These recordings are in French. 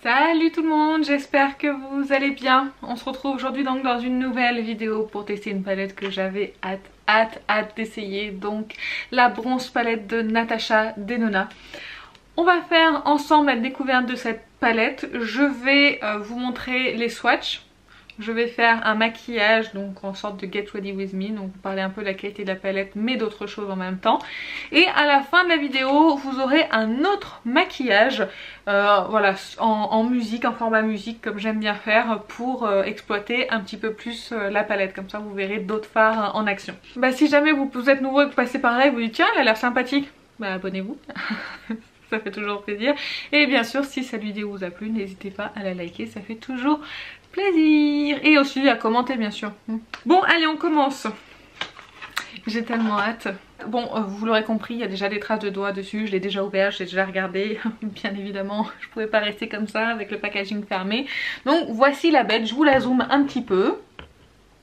Salut tout le monde, j'espère que vous allez bien. On se retrouve aujourd'hui donc dans une nouvelle vidéo pour tester une palette que j'avais hâte d'essayer. Donc la bronze palette de Natasha Denona. On va faire ensemble la découverte de cette palette. Je vais vous montrer les swatchs. Je vais faire un maquillage, donc en sorte de get ready with me, donc vous parlez un peu de la qualité de la palette mais d'autres choses en même temps. Et à la fin de la vidéo, vous aurez un autre maquillage, voilà, en musique, en format musique comme j'aime bien faire pour exploiter un petit peu plus la palette. Comme ça vous verrez d'autres fards en action. Bah, si jamais vous êtes nouveau et que vous passez par là et vous dites tiens elle a l'air sympathique, bah abonnez-vous. Ça fait toujours plaisir. Et bien sûr si cette vidéo vous a plu, n'hésitez pas à la liker, ça fait toujours plaisir. Et aussi à commenter bien sûr. Bon allez on commence. J'ai tellement hâte. Bon vous l'aurez compris, il y a déjà des traces de doigts dessus, je l'ai déjà ouvert, j'ai déjà regardé. Bien évidemment je pouvais pas rester comme ça avec le packaging fermé. Donc voici la bête, je vous la zoome un petit peu.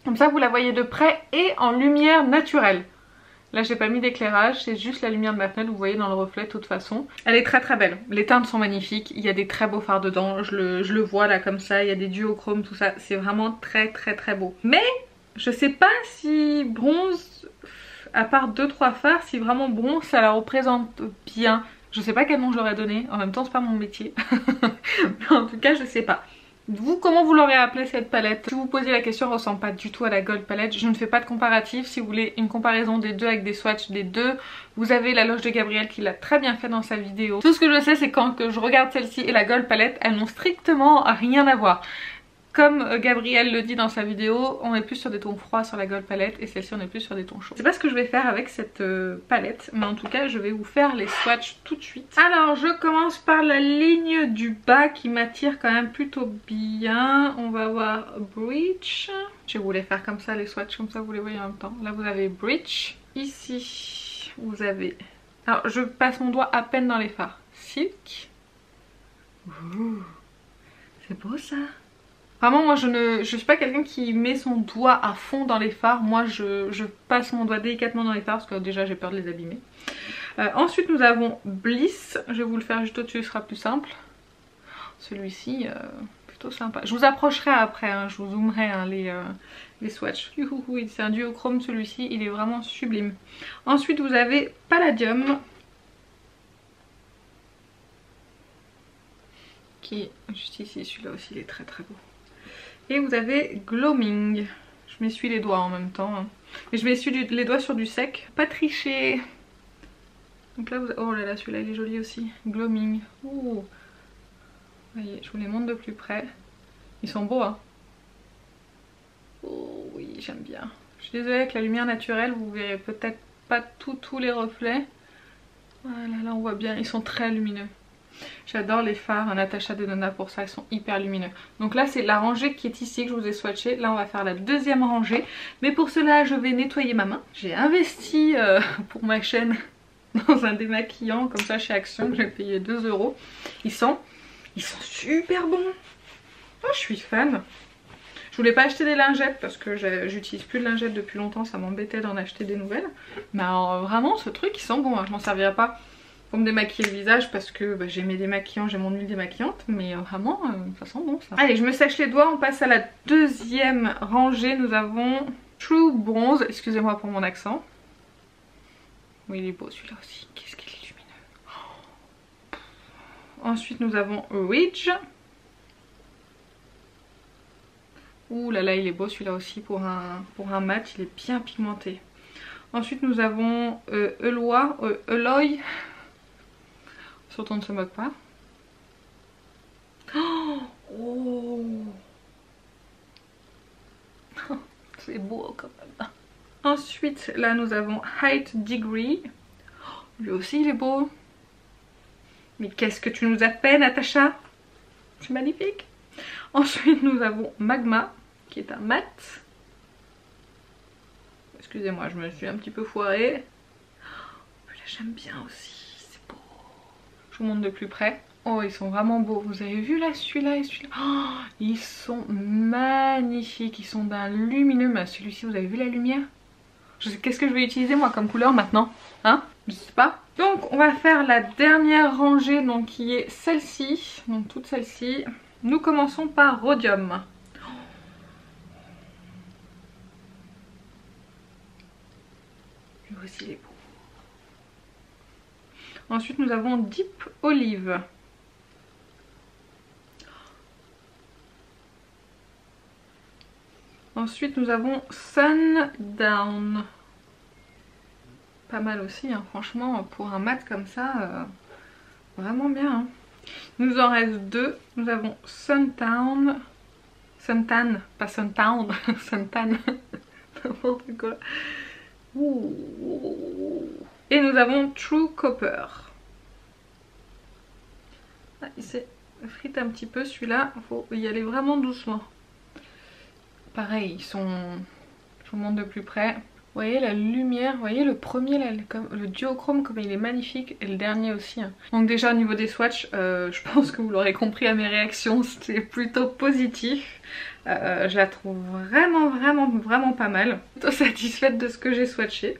Comme ça vous la voyez de près et en lumière naturelle. Là j'ai pas mis d'éclairage, c'est juste la lumière de ma fenêtre, vous voyez dans le reflet de toute façon. Elle est très belle, les teintes sont magnifiques, il y a des très beaux fards dedans, je le vois là comme ça, il y a des duochromes, tout ça, c'est vraiment très beau. Mais je sais pas si bronze, à part 2-3 fards, si vraiment bronze ça la représente bien. Je sais pas quel nom je leur ai donné, en même temps c'est pas mon métier. Mais en tout cas je sais pas. Vous, comment vous l'aurez appelé cette palette? Si vous posez la question, elle ressemble pas du tout à la Gold Palette. Je ne fais pas de comparatif. Si vous voulez une comparaison des deux avec des swatchs des deux, vous avez la loge de Gabrielle qui l'a très bien fait dans sa vidéo. Tout ce que je sais c'est quand je regarde celle-ci et la Gold Palette, elles n'ont strictement rien à voir. Comme Gabrielle le dit dans sa vidéo, on est plus sur des tons froids sur la Gold Palette et celle-ci on est plus sur des tons chauds. Je sais pas ce que je vais faire avec cette palette, mais en tout cas je vais vous faire les swatchs tout de suite. Alors je commence par la ligne du bas qui m'attire quand même plutôt bien. On va voir Breach. Je vais vous les faire comme ça les swatchs, comme ça vous les voyez en même temps. Là vous avez Breach. Ici vous avez... Alors je passe mon doigt à peine dans les fards. Silk. Ouh, c'est beau ça. Vraiment moi je suis pas quelqu'un qui met son doigt à fond dans les fards. Moi je passe mon doigt délicatement dans les fards parce que déjà j'ai peur de les abîmer. Ensuite nous avons Bliss. Je vais vous le faire juste au-dessus, ce sera plus simple. Celui-ci plutôt sympa. Je vous approcherai après, hein, je vous zoomerai hein, les swatchs. C'est un duochrome celui-ci, il est vraiment sublime. Ensuite vous avez Palladium. Qui est juste ici, celui-là aussi il est très beau. Et vous avez Gloaming. Je m'essuie les doigts en même temps. Hein. Mais je m'essuie les doigts sur du sec. Pas tricher. Donc là vous... Oh là là, celui-là il est joli aussi. Gloaming. Ouh. Vous voyez, je vous les montre de plus près. Ils sont beaux hein. Oh oui, j'aime bien. Je suis désolée avec la lumière naturelle, vous verrez peut-être pas tous les reflets. Voilà, là on voit bien, ils sont très lumineux. J'adore les fards Natasha Denona pour ça, ils sont hyper lumineux. Donc là c'est la rangée qui est ici que je vous ai swatché. Là on va faire la deuxième rangée. Mais pour cela je vais nettoyer ma main. J'ai investi pour ma chaîne dans un démaquillant comme ça chez Action que j'ai payé 2 €. Ils sont super bons. Oh je suis fan. Je voulais pas acheter des lingettes parce que j'utilise plus de lingettes depuis longtemps. Ça m'embêtait d'en acheter des nouvelles. Mais alors, vraiment ce truc ils sont bons hein. Je m'en servirai pas pour me démaquiller le visage parce que bah, j'ai mes démaquillants, j'ai mon huile démaquillante, mais vraiment ça sent bon ça. Allez je me sèche les doigts, on passe à la deuxième rangée. Nous avons True Bronze, excusez-moi pour mon accent. Oui il est beau celui-là aussi, qu'est-ce qu'il est lumineux. Oh. Ensuite nous avons Ridge. Ouh là là il est beau celui-là aussi pour un mat, il est bien pigmenté. Ensuite nous avons Eloy. Surtout on ne se moque pas. Oh c'est beau quand même. Ensuite là nous avons Height Degree. Lui aussi il est beau. Mais qu'est-ce que tu nous as fait Natacha? C'est magnifique. Ensuite nous avons Magma qui est un mat. Excusez-moi je me suis un petit peu foirée. Là j'aime bien aussi. Je vous montre de plus près. Oh ils sont vraiment beaux. Vous avez vu là celui-là et celui-là. Oh, ils sont magnifiques. Ils sont d'un lumineux. Mais celui-ci vous avez vu la lumière? Qu'est-ce que je vais utiliser moi comme couleur maintenant? Hein? Je sais pas. Donc on va faire la dernière rangée, donc qui est celle-ci. Donc toute celle-ci. Nous commençons par Rhodium. Lui aussi il est beau. Ensuite nous avons Deep Olive. Ensuite nous avons Sundown. Pas mal aussi, hein. Franchement pour un mat comme ça, vraiment bien. Hein. Il nous en reste deux. Nous avons Suntan, pas Suntown, Suntan, n'importe quoi. Et nous avons True Copper. Ah, il s'est frite un petit peu celui-là, il faut y aller vraiment doucement. Pareil, je vous montre de plus près. Vous voyez la lumière, vous voyez le premier là, le duochrome comme il est magnifique, et le dernier aussi. Hein. Donc déjà au niveau des swatchs, je pense que vous l'aurez compris à mes réactions, c'était plutôt positif. Je la trouve vraiment pas mal. Plutôt satisfaite de ce que j'ai swatché.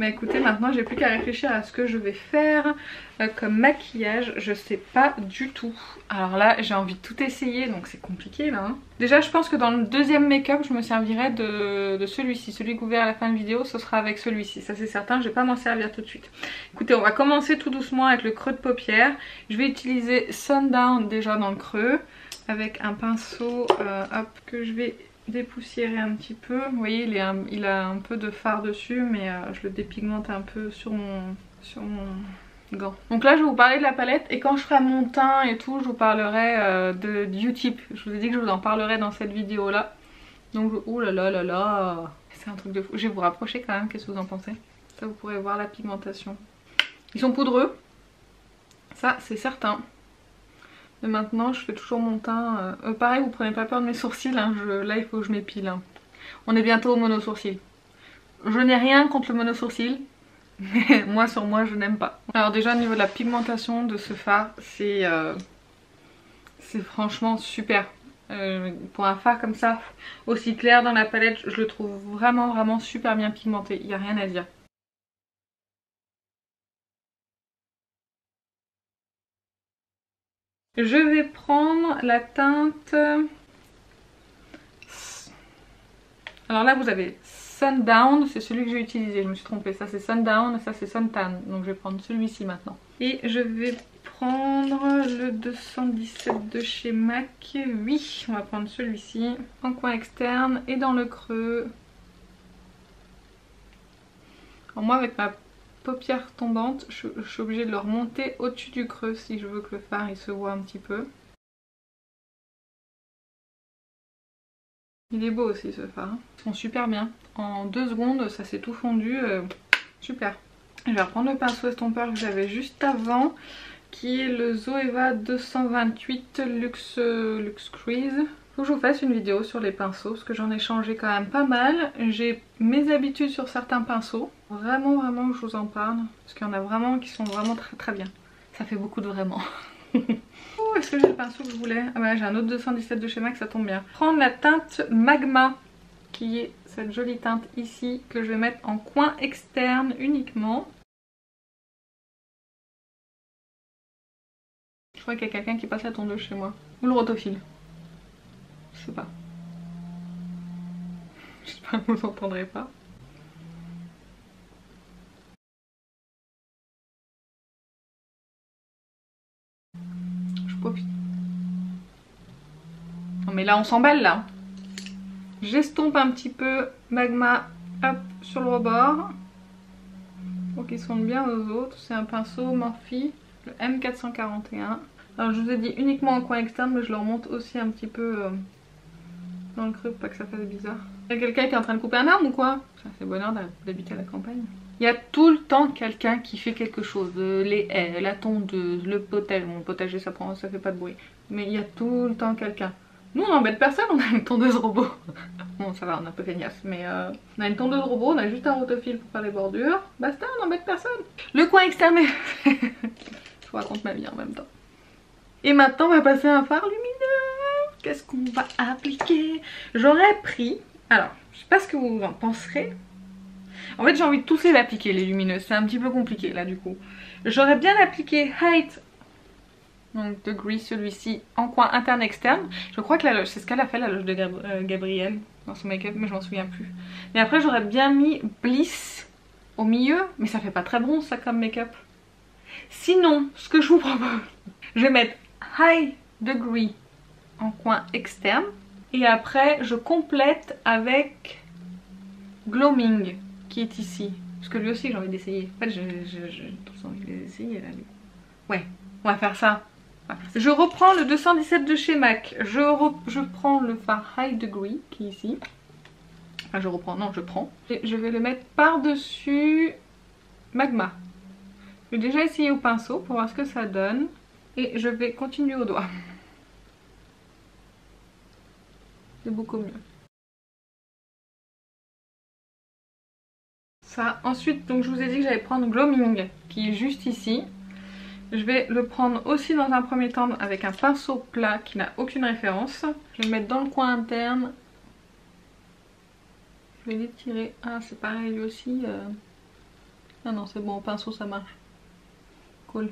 Mais écoutez, maintenant j'ai plus qu'à réfléchir à ce que je vais faire comme maquillage. Je sais pas du tout. Alors là j'ai envie de tout essayer, donc c'est compliqué là. Hein. Déjà je pense que dans le deuxième make-up je me servirai de celui-ci. Celui que vous verrez à la fin de vidéo, ce sera avec celui-ci. Ça c'est certain, je vais pas m'en servir tout de suite. Écoutez, on va commencer tout doucement avec le creux de paupière. Je vais utiliser Sundown déjà dans le creux. Avec un pinceau hop, que je vais dépoussiérer un petit peu. Vous voyez il a un peu de fard dessus, mais je le dépigmente un peu sur mon gant. Donc là je vais vous parler de la palette, et quand je ferai mon teint et tout je vous parlerai de Utip. Je vous ai dit que je vous en parlerai dans cette vidéo là. Donc ouh là là là là, c'est un truc de fou. Je vais vous rapprocher quand même, qu'est-ce que vous en pensez? Ça vous pourrez voir la pigmentation. Ils sont poudreux, ça c'est certain. Et maintenant je fais toujours mon teint. Pareil, vous prenez pas peur de mes sourcils, hein. Là il faut que je m'épile. Hein. On est bientôt au mono sourcil. Je n'ai rien contre le mono sourcil, mais moi sur moi je n'aime pas. Alors déjà au niveau de la pigmentation de ce fard, c'est franchement super. Pour un fard comme ça, aussi clair dans la palette, je le trouve vraiment super bien pigmenté. Il n'y a rien à dire. Je vais prendre la teinte... Alors là vous avez Sundown, c'est celui que j'ai utilisé, je me suis trompée. Ça c'est Sundown et ça c'est Suntan. Donc je vais prendre celui-ci maintenant. Et je vais prendre le 217 de chez MAC. Oui, on va prendre celui-ci. En coin externe et dans le creux. Alors moi avec ma paupière tombante, je suis obligée de le remonter au-dessus du creux si je veux que le fard il se voit un petit peu. Il est beau aussi ce fard. Ils sont super bien. En 2 secondes ça s'est tout fondu. Super. Je vais reprendre le pinceau estompeur que j'avais juste avant, qui est le Zoeva 228 Luxe Crease. Faut que je vous fasse une vidéo sur les pinceaux parce que j'en ai changé quand même pas mal. J'ai mes habitudes sur certains pinceaux. Vraiment que je vous en parle. Parce qu'il y en a vraiment qui sont vraiment très bien. Ça fait beaucoup de vraiment. Oh, est-ce que j'ai le pinceau que je voulais? Ah ouais, j'ai un autre 217 de chez MAC, ça tombe bien. Prendre la teinte Magma, qui est cette jolie teinte ici, que je vais mettre en coin externe uniquement. Je crois qu'il y a quelqu'un qui passe la tondeuse chez moi. Ou le rotophile. Je sais pas. J'espère que vous entendrez pas. Je profite. Non mais là on s'emballe là. J'estompe un petit peu Magma, hop, sur le rebord. Pour qu'il sonde bien aux autres. C'est un pinceau Morphe, le M441. Alors je vous ai dit uniquement en coin externe, mais je le remonte aussi un petit peu dans le creux pour pas que ça fasse bizarre. Il y a quelqu'un qui est en train de couper un arbre ou quoi? C'est bonheur d'habiter à la campagne. Il y a tout le temps quelqu'un qui fait quelque chose. Les haies, la tondeuse, le potager. Bon, le potager ça fait pas de bruit. Mais il y a tout le temps quelqu'un. Nous on n'embête personne, on a une tondeuse robot. Bon ça va, on est un peu feignasse, mais on a une tondeuse robot, on a juste un rotophile pour faire les bordures. Basta, on n'embête personne. Le coin externe. Je vous raconte ma vie en même temps. Et maintenant on va passer à un fard lumineux. Qu'est-ce qu'on va appliquer? J'aurais pris, alors je sais pas ce que vous en penserez. En fait j'ai envie de tous les appliquer les lumineux, c'est un petit peu compliqué là du coup. J'aurais bien appliqué Height, donc Degree, celui-ci en coin interne externe. Je crois que la loge, c'est ce qu'elle a fait la loge de Gabrielle dans son make-up, mais je m'en souviens plus. Mais après j'aurais bien mis Bliss au milieu, mais ça fait pas très bronze ça comme make-up. Sinon, ce que je vous propose, je vais mettre High Degree en coin externe. Et après je complète avec Gloaming qui est ici. Parce que lui aussi j'ai envie d'essayer. En fait j'ai trop envie d'essayer là. Ouais, on va faire ça. Je reprends le 217 de chez MAC. Je prends le fard High Degree qui est ici. Enfin je reprends, non je prends. Et je vais le mettre par-dessus Magma. Je vais déjà essayer au pinceau pour voir ce que ça donne. Et je vais continuer au doigt. C'est beaucoup mieux. Ça. Ensuite, donc je vous ai dit que j'allais prendre Gloaming qui est juste ici. Je vais le prendre aussi dans un premier temps avec un pinceau plat qui n'a aucune référence. Je vais le mettre dans le coin interne. Je vais l'étirer. Ah c'est pareil lui aussi. Ah non c'est bon, au pinceau ça marche. Cool.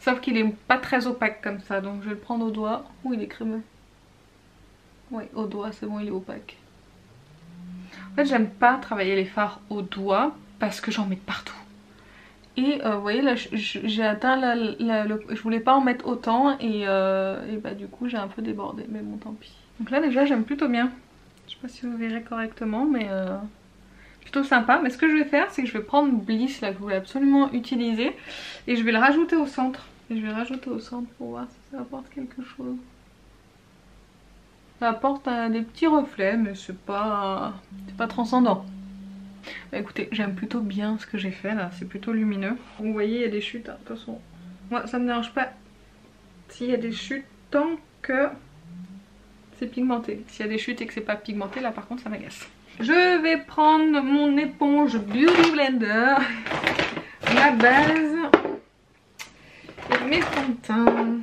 Sauf qu'il est pas très opaque comme ça, donc je vais le prendre au doigt. Ouh il est crémeux. Oui au doigt c'est bon, il est opaque. En fait j'aime pas travailler les fards au doigt parce que j'en mets partout. Et vous voyez là j'ai atteint je voulais pas en mettre autant et bah du coup j'ai un peu débordé, mais bon tant pis. Donc là déjà j'aime plutôt bien. Je sais pas si vous verrez correctement mais plutôt sympa. Mais ce que je vais faire c'est que je vais prendre Bliss là que je voulais absolument utiliser et je vais le rajouter au centre. Et je vais le rajouter au centre pour voir si ça apporte quelque chose. Ça apporte des petits reflets mais c'est pas transcendant. Bah, écoutez, j'aime plutôt bien ce que j'ai fait là, c'est plutôt lumineux. Vous voyez il y a des chutes, hein. De toute façon moi ça me dérange pas s'il y a des chutes tant que c'est pigmenté. S'il y a des chutes et que c'est pas pigmenté là par contre ça m'agace. Je vais prendre mon éponge Beauty Blender, la base et mes fonds de teint.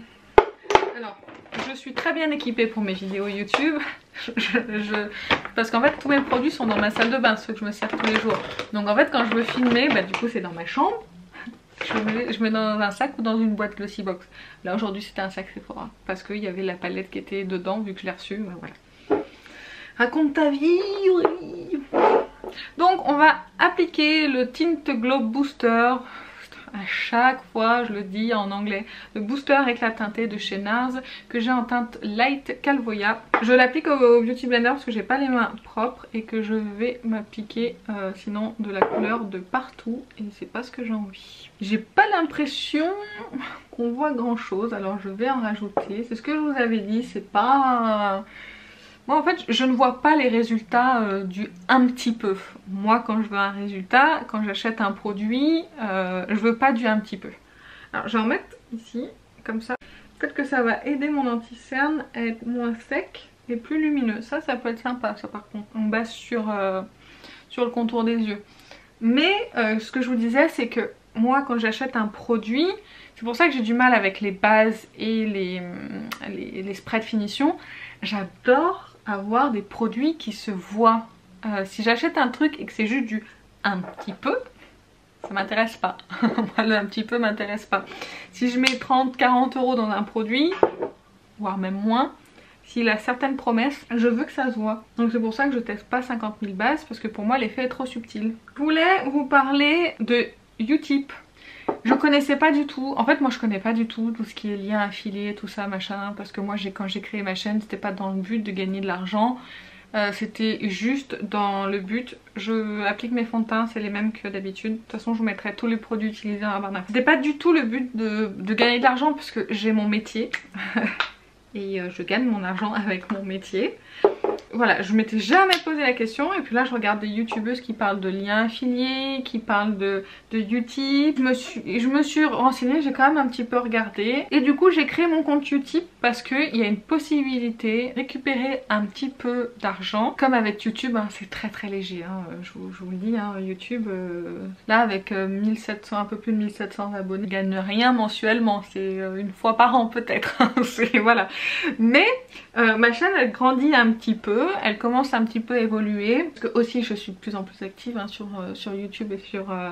Alors je suis très bien équipée pour mes vidéos YouTube. Parce qu'en fait tous mes produits sont dans ma salle de bain, ceux que je me sers tous les jours. Donc en fait quand je veux filmer, bah du coup c'est dans ma chambre. Je mets dans un sac ou dans une boîte Glossy Box. Là aujourd'hui c'était un sac Sephora parce qu'il y avait la palette qui était dedans vu que je l'ai reçue. Bah, voilà. Raconte ta vie. Oui. Donc on va appliquer le Tint Glow Booster. À chaque fois je le dis en anglais, le booster éclat teinté de chez NARS que j'ai en teinte Light Calvoya. Je l'applique au Beauty Blender parce que j'ai pas les mains propres et que je vais m'appliquer sinon de la couleur de partout et c'est pas ce que j'ai envie. J'ai pas l'impression qu'on voit grand chose, alors je vais en rajouter. C'est ce que je vous avais dit, c'est pas... Moi en fait je ne vois pas les résultats du un petit peu. Moi quand je veux un résultat, quand j'achète un produit, je veux pas du un petit peu. Alors je vais en mettre ici, comme ça. Peut-être que ça va aider mon anti-cerne à être moins sec et plus lumineux. Ça peut être sympa ça par contre. On base sur le contour des yeux. Mais ce que je vous disais c'est que moi quand j'achète un produit, c'est pour ça que j'ai du mal avec les bases et les sprays de finition. J'adore avoir des produits qui se voient. Si j'achète un truc et que c'est juste du un petit peu, ça m'intéresse pas. Moi le un petit peu m'intéresse pas. Si je mets 30-40 € dans un produit, voire même moins, s'il a certaines promesses, je veux que ça se voit. Donc c'est pour ça que je teste pas 50 000 bases parce que pour moi l'effet est trop subtil. Je voulais vous parler de Utip. Je connaissais pas du tout, en fait moi je connais pas du tout ce qui est lien affilié, tout ça machin, parce que moi quand j'ai créé ma chaîne c'était pas dans le but de gagner de l'argent, c'était juste dans le but, je applique mes fonds de teint, c'est les mêmes que d'habitude, de toute façon je vous mettrai tous les produits utilisés dans la barre d'infos. C'était pas du tout le but de gagner de l'argent parce que j'ai mon métier et je gagne mon argent avec mon métier. voilà, je m'étais jamais posé la question. Et puis là je regarde des youtubeuses qui parlent de liens affiliés, qui parlent de Utip. Je me suis renseignée, j'ai quand même un petit peu regardé. Et du coup j'ai créé mon compte Utip parce qu'il y a une possibilité de récupérer un petit peu d'argent. Comme avec YouTube, hein, c'est très léger, hein, je vous le dis, hein, YouTube, là avec 1700, un peu plus de 1700 abonnés, je gagne rien mensuellement, c'est une fois par an peut-être. Voilà. Mais ma chaîne elle grandit un petit peu, elle commence un petit peu à évoluer. Parce que aussi je suis de plus en plus active hein, sur YouTube et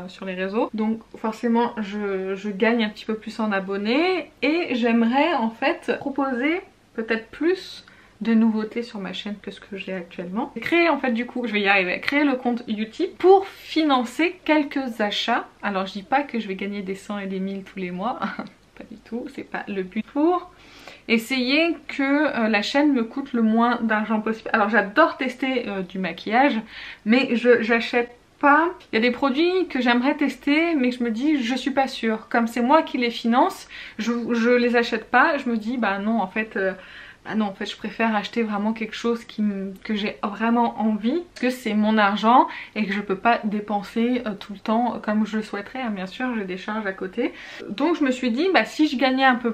sur les réseaux. Donc forcément je gagne un petit peu plus en abonnés. Et j'aimerais en fait proposer peut-être plus de nouveautés sur ma chaîne que ce que j'ai actuellement. Créer en fait du coup, je vais y arriver, créer le compte Utip pour financer quelques achats. Alors je dis pas que je vais gagner des 100 et des 1000 tous les mois, pas du tout, c'est pas le but. Pour essayer que la chaîne me coûte le moins d'argent possible. Alors j'adore tester du maquillage, mais j'achète pas. Il y a des produits que j'aimerais tester mais que je me dis je suis pas sûre. Comme c'est moi qui les finance, je les achète pas. Je me dis bah non en fait... je préfère acheter vraiment quelque chose que j'ai vraiment envie, parce que c'est mon argent et que je peux pas dépenser tout le temps comme je le souhaiterais, hein. Bien sûr j'ai des charges à côté. Donc je me suis dit bah si je gagnais un peu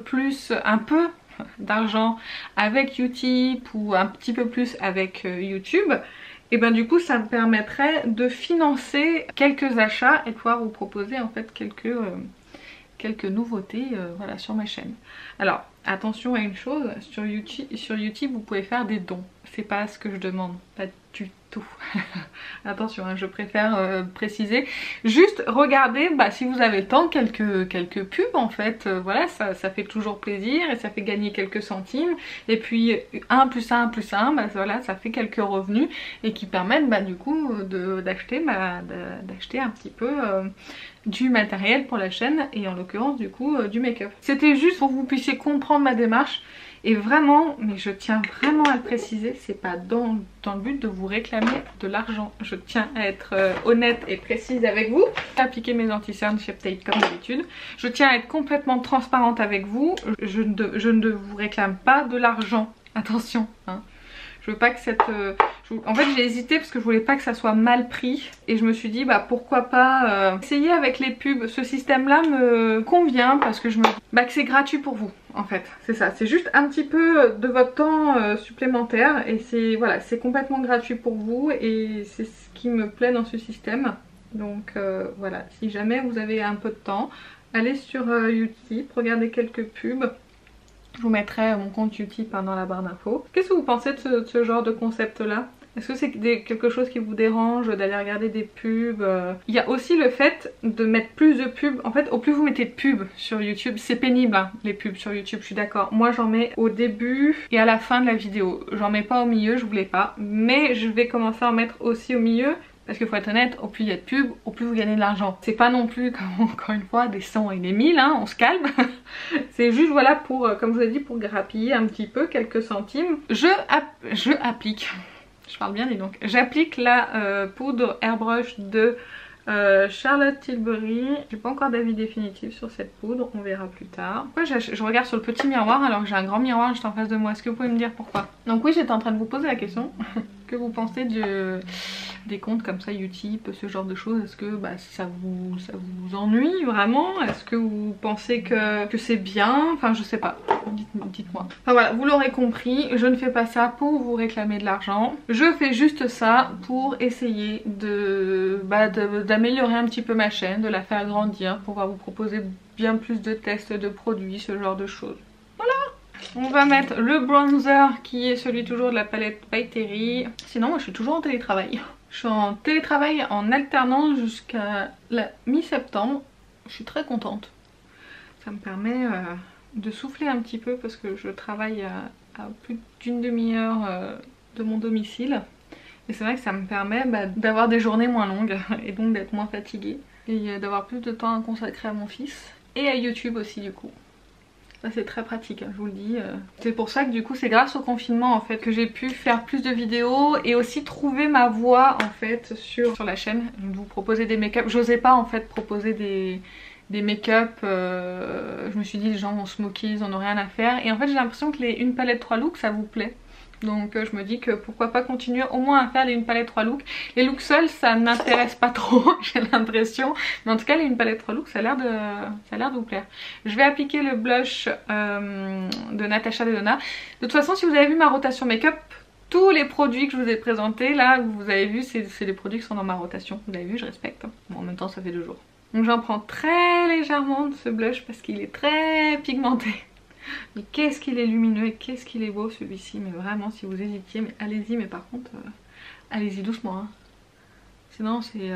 d'argent avec Utip ou un petit peu plus avec YouTube, et ben du coup ça me permettrait de financer quelques achats et de pouvoir vous proposer en fait quelques nouveautés voilà, sur ma chaîne. Alors attention à une chose, sur YouTube vous pouvez faire des dons, c'est pas ce que je demande, pas du tout. Attention, hein, je préfère préciser. Juste regardez si vous avez le temps quelques pubs en fait, voilà ça fait toujours plaisir et ça fait gagner quelques centimes. Et puis 1 plus 1 plus 1, voilà ça fait quelques revenus et qui permettent du coup d'acheter un petit peu du matériel pour la chaîne et en l'occurrence du coup du make-up. C'était juste pour que vous puissiez comprendre ma démarche. Et vraiment, mais je tiens vraiment à le préciser, c'est pas dans le but de vous réclamer de l'argent. Je tiens à être honnête et précise avec vous. Appliquer mes anti-cernes Shape Tape comme d'habitude. Je tiens à être complètement transparente avec vous. Je ne vous réclame pas de l'argent. Attention, hein. Je veux pas que cette... En fait j'ai hésité parce que je voulais pas que ça soit mal pris. Et je me suis dit pourquoi pas essayer avec les pubs. Ce système là me convient parce que je me dis que c'est gratuit pour vous en fait. C'est ça, c'est juste un petit peu de votre temps supplémentaire. Et c'est voilà, c'est complètement gratuit pour vous. Et c'est ce qui me plaît dans ce système. Donc voilà, si jamais vous avez un peu de temps, allez sur Utip, regardez quelques pubs. Je vous mettrai mon compte Utip dans la barre d'infos. Qu'est-ce que vous pensez de ce genre de concept là? Est-ce que c'est quelque chose qui vous dérange d'aller regarder des pubs? Il y a aussi le fait de mettre plus de pubs. En fait, au plus vous mettez de pubs sur YouTube, c'est pénible hein, les pubs sur YouTube, je suis d'accord. Moi j'en mets au début et à la fin de la vidéo. J'en mets pas au milieu, je voulais pas. Mais je vais commencer à en mettre aussi au milieu. Parce qu'il faut être honnête, au plus il y a de pubs, au plus vous gagnez de l'argent. C'est pas non plus, encore une fois, des 100 et des 1000, hein, on se calme. C'est juste, voilà, pour, comme je vous ai dit, pour grappiller un petit peu, quelques centimes. Je applique, je parle bien, dis donc. J'applique la poudre Airbrush de Charlotte Tilbury. J'ai pas encore d'avis définitif sur cette poudre, on verra plus tard. Pourquoi je regarde sur le petit miroir alors que j'ai un grand miroir juste en face de moi? Est-ce que vous pouvez me dire pourquoi? Donc oui, j'étais en train de vous poser la question. Que vous pensez des comptes comme ça, Utip, ce genre de choses? Est-ce que ça vous ennuie vraiment? Est-ce que vous pensez que c'est bien? Enfin je sais pas, dites-moi. Enfin voilà, vous l'aurez compris, je ne fais pas ça pour vous réclamer de l'argent. Je fais juste ça pour essayer d'améliorer un petit peu ma chaîne, de la faire grandir, pour pouvoir vous proposer bien plus de tests de produits, ce genre de choses. On va mettre le bronzer qui est celui toujours de la palette By Terry. Sinon moi je suis toujours en télétravail. Je suis en télétravail en alternance jusqu'à la mi-septembre. Je suis très contente. Ça me permet de souffler un petit peu parce que je travaille à plus d'une demi-heure de mon domicile. Et c'est vrai que ça me permet d'avoir des journées moins longues et donc d'être moins fatiguée. Et d'avoir plus de temps à consacrer à mon fils. Et à YouTube aussi du coup. Ça c'est très pratique, hein, je vous le dis. C'est pour ça que du coup c'est grâce au confinement en fait que j'ai pu faire plus de vidéos et aussi trouver ma voie en fait sur la chaîne. Vous proposer des make-up. J'osais pas en fait proposer des make-up. Je me suis dit les gens vont se moquer, ils en ont rien à faire. Et en fait j'ai l'impression que une palette 3 looks ça vous plaît. Donc je me dis que pourquoi pas continuer au moins à faire les une palette 3 looks. Les looks seuls ça m'intéresse pas trop j'ai l'impression. Mais en tout cas les une palette 3 looks ça a l'air de vous plaire. Je vais appliquer le blush de Natasha Denona. De toute façon si vous avez vu ma rotation make-up, tous les produits que je vous ai présentés là, vous avez vu, c'est les produits qui sont dans ma rotation. Vous avez vu, je respecte. Bon en même temps ça fait 2 jours. Donc j'en prends très légèrement de ce blush parce qu'il est très pigmenté. Mais qu'est-ce qu'il est lumineux et qu'est-ce qu'il est beau celui-ci. Mais vraiment si vous hésitiez, mais allez-y. Mais par contre, allez-y doucement. Hein. Sinon c'est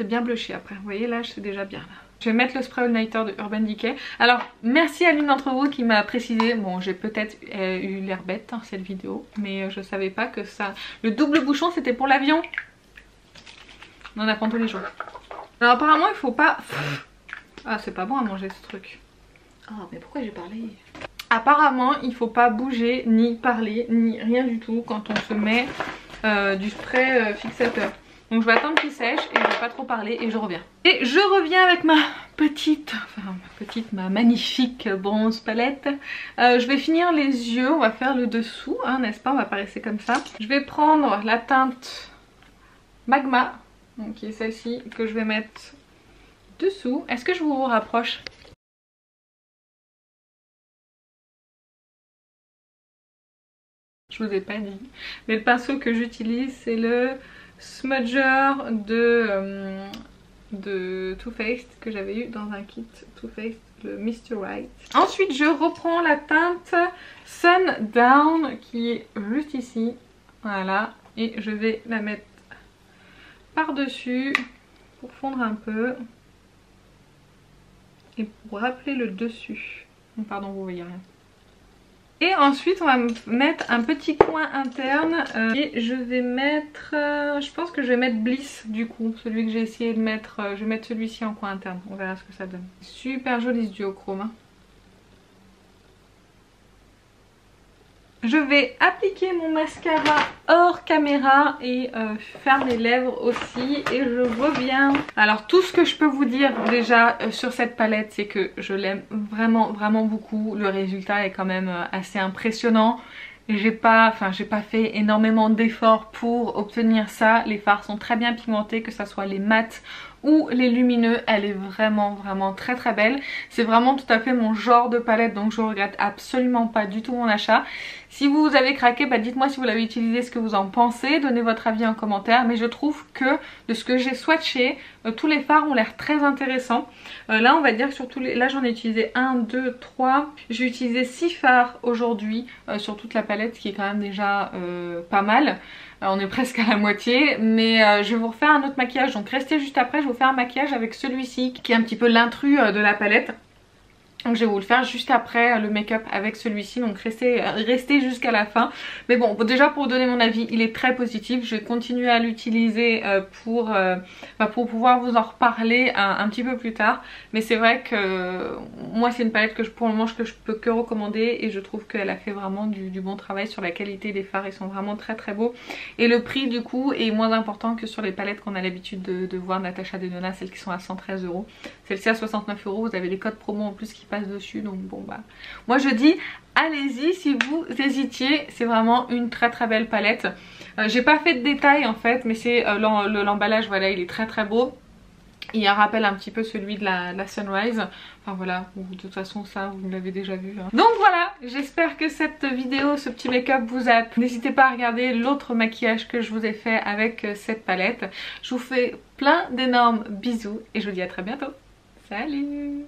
bien blushé après. Vous voyez là, c'est déjà bien là. Je vais mettre le spray all nighter de Urban Decay. Alors merci à l'une d'entre vous qui m'a précisé. Bon j'ai peut-être eu l'air bête dans cette vidéo. Mais je savais pas que ça... Le double bouchon c'était pour l'avion. On en apprend tous les jours. Alors apparemment il faut pas... Ah c'est pas bon à manger ce truc. Oh mais pourquoi j'ai parlé? Apparemment il faut pas bouger ni parler ni rien du tout quand on se met du spray fixateur. Donc je vais attendre qu'il sèche et je vais pas trop parler et je reviens. Et je reviens avec ma magnifique bronze palette. Je vais finir les yeux, on va faire le dessous hein, n'est-ce pas? On va pas rester comme ça. Je vais prendre la teinte Magma, donc qui est celle-ci que je vais mettre dessous. Est-ce que je vous rapproche? Je vous ai pas dit. Mais le pinceau que j'utilise c'est le Smudger de Too Faced que j'avais eu dans un kit Too Faced, le Mr. Right. Ensuite je reprends la teinte Sundown qui est juste ici. Voilà. Et je vais la mettre par-dessus pour fondre un peu. Et pour rappeler le dessus. Pardon, vous voyez rien. Et ensuite on va mettre un petit coin interne et je vais mettre, je pense que je vais mettre Bliss du coup, celui que j'ai essayé de mettre, je vais mettre celui-ci en coin interne, on verra ce que ça donne. Super joli ce duochrome. Hein. Je vais appliquer mon mascara hors caméra et faire mes lèvres aussi et je reviens. Alors tout ce que je peux vous dire déjà sur cette palette c'est que je l'aime vraiment beaucoup. Le résultat est quand même assez impressionnant. J'ai pas fait énormément d'efforts pour obtenir ça. Les fards sont très bien pigmentés, que ce soit les mats ou les lumineux. Elle est vraiment très belle. C'est vraiment tout à fait mon genre de palette, donc je regrette absolument pas du tout mon achat. Si vous avez craqué, bah dites-moi si vous l'avez utilisé, ce que vous en pensez, donnez votre avis en commentaire. Mais je trouve que de ce que j'ai swatché, tous les fards ont l'air très intéressants. Là on va dire que sur tous les... Là j'en ai utilisé 1, 2, 3. J'ai utilisé 6 fards aujourd'hui sur toute la palette, ce qui est quand même déjà pas mal. On est presque à la moitié, mais je vais vous refaire un autre maquillage. Donc restez juste après, je vais vous faire un maquillage avec celui-ci qui est un petit peu l'intrus de la palette. Donc je vais vous le faire juste après le make-up avec celui-ci, donc restez jusqu'à la fin. Mais bon, déjà pour vous donner mon avis, il est très positif. Je vais continuer à l'utiliser pour pouvoir vous en reparler un petit peu plus tard. Mais c'est vrai que moi c'est une palette que pour le moment je peux que recommander. Et je trouve qu'elle a fait vraiment du bon travail sur la qualité des fards. Ils sont vraiment très beaux. Et le prix du coup est moins important que sur les palettes qu'on a l'habitude de voir Natasha Denona, celles qui sont à 113 €. Celle-ci à 69 €, vous avez les codes promo en plus qui passe dessus, donc bon bah moi je dis allez-y si vous hésitiez, c'est vraiment une très belle palette. J'ai pas fait de détails en fait, mais c'est l'emballage, voilà, il est très beau. Il rappelle un petit peu celui de la Sunrise. Enfin voilà, de toute façon ça vous l'avez déjà vu hein. Donc voilà, j'espère que cette vidéo, ce petit make-up vous a plu. N'hésitez pas à regarder l'autre maquillage que je vous ai fait avec cette palette. Je vous fais plein d'énormes bisous et je vous dis à très bientôt. Salut!